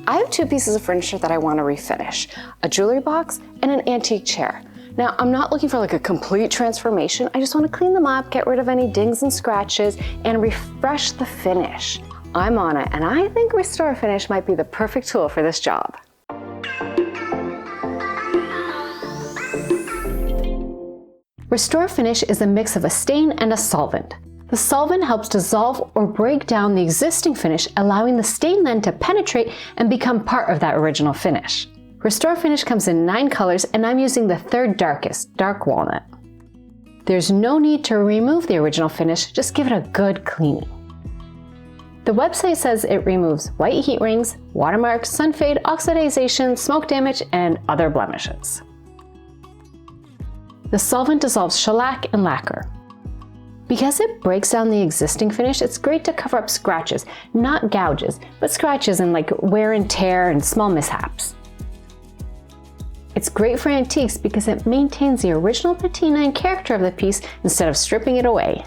I have two pieces of furniture that I want to refinish, a jewelry box and an antique chair. Now, I'm not looking for like a complete transformation. I just want to clean them up, get rid of any dings and scratches, and refresh the finish. I'm on it, and I think Restor-A-Finish might be the perfect tool for this job. Restor-A-Finish is a mix of a stain and a solvent. The solvent helps dissolve or break down the existing finish, allowing the stain then to penetrate and become part of that original finish. Restor-A-Finish comes in 9 colors, and I'm using the third darkest, dark walnut. There's no need to remove the original finish, just give it a good cleaning. The website says it removes white heat rings, watermarks, sun fade, oxidization, smoke damage, and other blemishes. The solvent dissolves shellac and lacquer. Because it breaks down the existing finish, it's great to cover up scratches, not gouges, but scratches and like wear and tear and small mishaps. It's great for antiques because it maintains the original patina and character of the piece instead of stripping it away.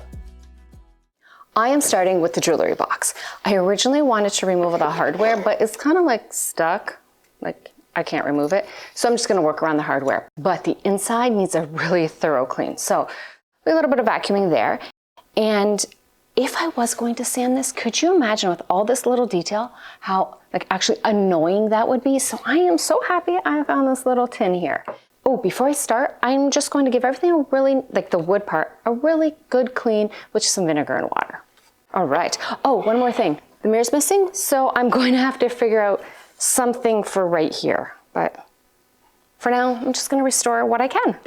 I am starting with the jewelry box. I originally wanted to remove the hardware, but it's kind of like stuck, like I can't remove it. So I'm just gonna work around the hardware, but the inside needs a really thorough clean. So a little bit of vacuuming there. And if I was going to sand this, could you imagine with all this little detail, how like actually annoying that would be? So I am so happy I found this little tin here. Oh, before I start, I'm just going to give everything a really, like the wood part, a really good clean with just some vinegar and water. All right. Oh, one more thing. The mirror's missing, so I'm going to have to figure out something for right here. But for now, I'm just going to restore what I can.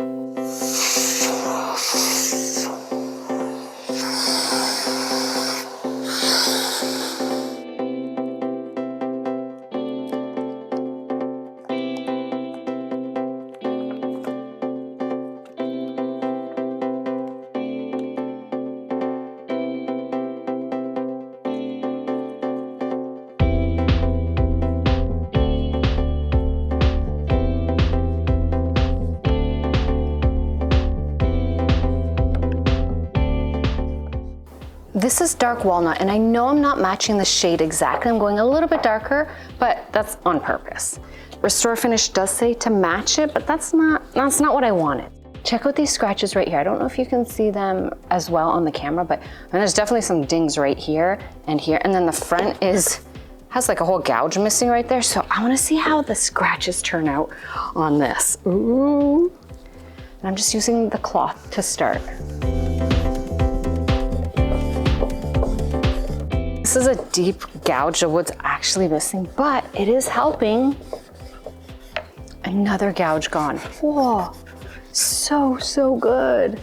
This is dark walnut, and I know I'm not matching the shade exactly. I'm going a little bit darker, but that's on purpose. Restor-A-Finish does say to match it, but that's not what I wanted. Check out these scratches right here. I don't know if you can see them as well on the camera, but there's definitely some dings right here, and then the front has like a whole gouge missing right there. So I want to see how the scratches turn out on this. Ooh. And I'm just using the cloth to start. This is a deep gouge, the wood's actually missing, but it is helping. Another gouge gone. Whoa, so good.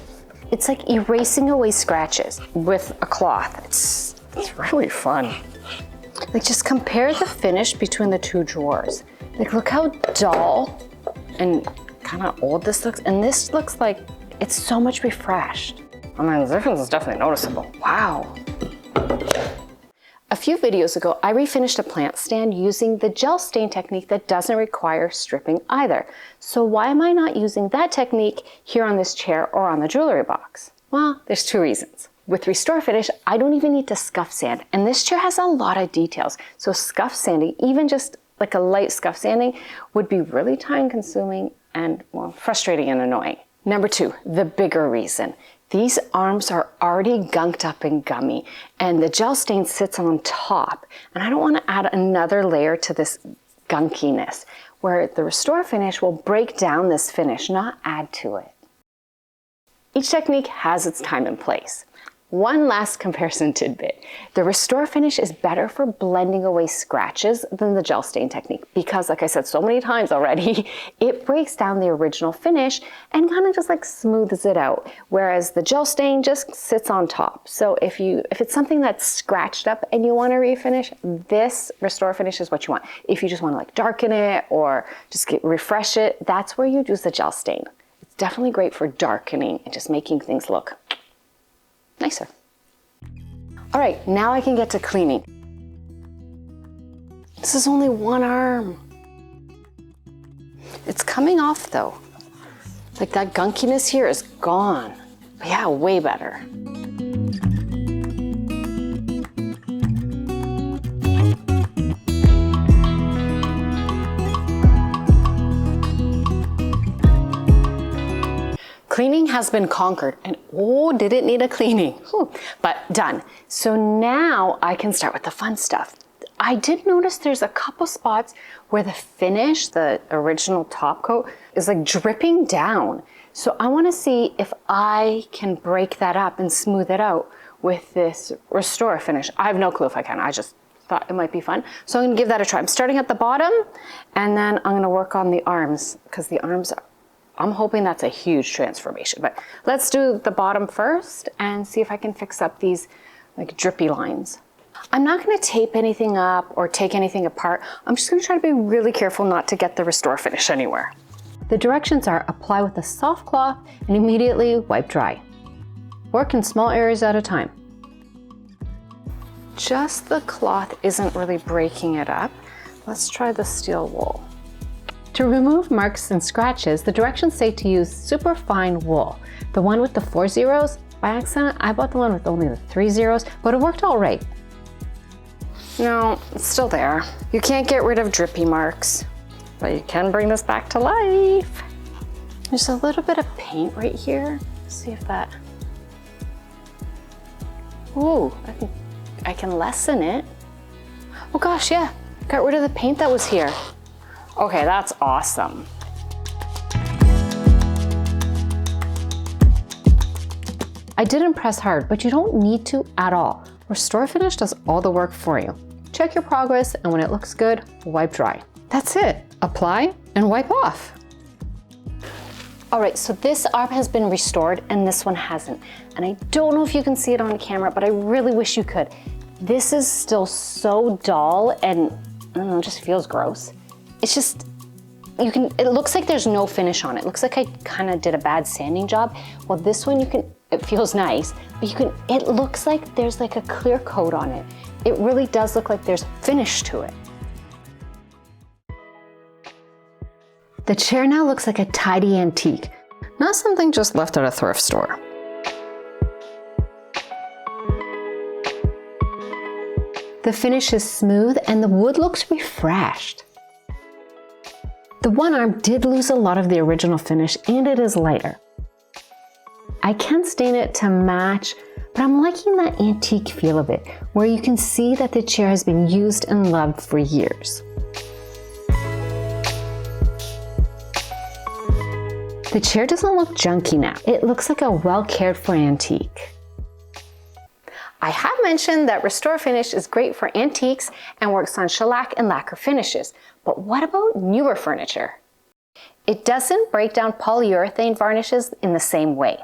It's like erasing away scratches with a cloth. It's really fun. Like just compare the finish between the two drawers. Like look how dull and kind of old this looks, and this looks like it's so much refreshed. I mean, the difference is definitely noticeable. Wow. A few videos ago, I refinished a plant stand using the gel stain technique that doesn't require stripping either. So why am I not using that technique here on this chair or on the jewelry box? Well, there's 2 reasons. With Restor-A-Finish, I don't even need to scuff sand, and this chair has a lot of details. So scuff sanding, even just like a light scuff sanding, would be really time consuming and, well, frustrating and annoying. Number 2, the bigger reason. These arms are already gunked up and gummy, and the gel stain sits on top. And I don't want to add another layer to this gunkiness, where the Restor-A-Finish will break down this finish, not add to it. Each technique has its time and place. One last comparison tidbit. The Restor-A-Finish is better for blending away scratches than the gel stain technique because, like I said so many times already, it breaks down the original finish and kind of just like smooths it out, whereas the gel stain just sits on top. So if it's something that's scratched up and you want to refinish, this Restor-A-Finish is what you want. If you just want to like darken it or just refresh it, that's where you use the gel stain. It's definitely great for darkening and just making things look nicer. All right, now I can get to cleaning. This is only one arm. It's coming off though. Like that gunkiness here is gone. But yeah, way better. Cleaning has been conquered, and oh, did it need a cleaning. Whew. But done. So now I can start with the fun stuff. I did notice there's a couple spots where the finish, the original top coat, is like dripping down. So I want to see if I can break that up and smooth it out with this Restore-A-Finish. I have no clue if I can. I just thought it might be fun. So I'm going to give that a try. I'm starting at the bottom, and then I'm going to work on the arms, because the arms, I'm hoping that's a huge transformation. But let's do the bottom first and see if I can fix up these like drippy lines. I'm not going to tape anything up or take anything apart. I'm just going to try to be really careful not to get the Restore-A-Finish anywhere. The directions are apply with a soft cloth and immediately wipe dry. Work in small areas at a time. Just the cloth isn't really breaking it up. Let's try the steel wool. To remove marks and scratches, the directions say to use super fine wool. The one with the 4 zeros, by accident, I bought the one with only the 3 zeros, but it worked all right. No, it's still there. You can't get rid of drippy marks, but you can bring this back to life. There's a little bit of paint right here. Let's see if that, ooh, I can lessen it. Oh gosh, yeah, got rid of the paint that was here. Okay, that's awesome. I didn't press hard, but you don't need to at all. Restore-A-Finish does all the work for you. Check your progress, and when it looks good, wipe dry. That's it. Apply and wipe off. All right, so this arm has been restored and this one hasn't. And I don't know if you can see it on the camera, but I really wish you could. This is still so dull and I don't know, it just feels gross. It's just, it looks like there's no finish on it. It looks like I kind of did a bad sanding job. Well, this one it feels nice, but it looks like there's like a clear coat on it. It really does look like there's finish to it. The chair now looks like a tidy antique, not something just left at a thrift store. The finish is smooth and the wood looks refreshed. The one arm did lose a lot of the original finish and it is lighter. I can stain it to match, but I'm liking that antique feel of it, where you can see that the chair has been used and loved for years. The chair doesn't look junky now. It looks like a well cared for antique. I have mentioned that Restore-A-Finish is great for antiques and works on shellac and lacquer finishes, but what about newer furniture? It doesn't break down polyurethane varnishes in the same way.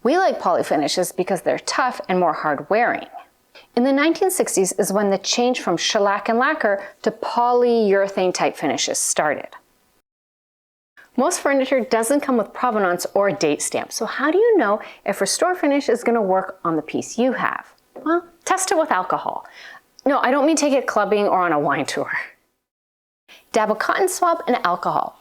We like poly finishes because they're tough and more hard wearing. In the 1960s is when the change from shellac and lacquer to polyurethane type finishes started. Most furniture doesn't come with provenance or a date stamp, so how do you know if Restore-A-Finish is going to work on the piece you have? Well, test it with alcohol. No, I don't mean take it clubbing or on a wine tour. Dab a cotton swab in alcohol,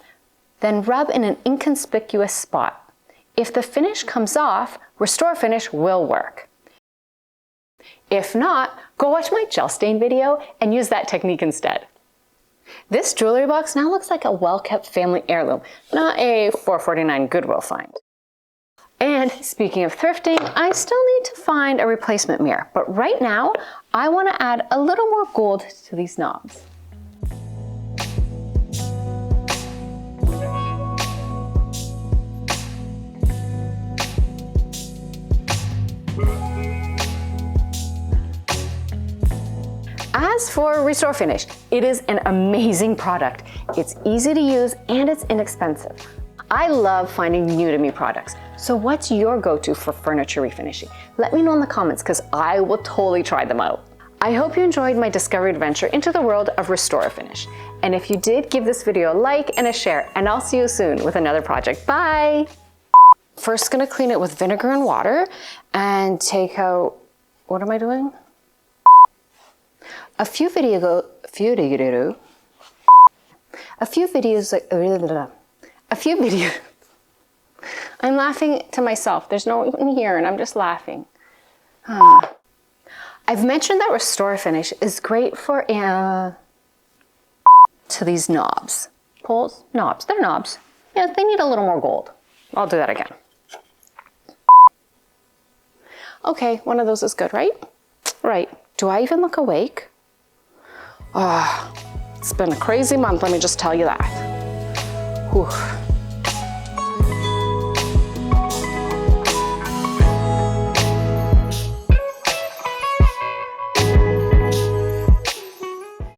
then rub in an inconspicuous spot. If the finish comes off, Restore-A-Finish will work. If not, go watch my gel stain video and use that technique instead. This jewelry box now looks like a well-kept family heirloom, not a $4.49 Goodwill find. And speaking of thrifting, I still need to find a replacement mirror, but right now I want to add a little more gold to these knobs. As for Restore-A-Finish, it is an amazing product. It's easy to use and it's inexpensive. I love finding new to me products. So what's your go-to for furniture refinishing? Let me know in the comments because I will totally try them out. I hope you enjoyed my discovery adventure into the world of Restore-A-Finish. And if you did, give this video a like and a share, and I'll see you soon with another project. Bye! First gonna clean it with vinegar and water and take out, what am I doing? A few videos I'm laughing to myself. There's no one here and I'm just laughing. I've mentioned that Restore-A-Finish is great for to these knobs. Poles? Knobs. They're knobs. Yeah, they need a little more gold. I'll do that again. Okay, one of those is good, right? Right. Do I even look awake? It's been a crazy month, let me just tell you that. Whew.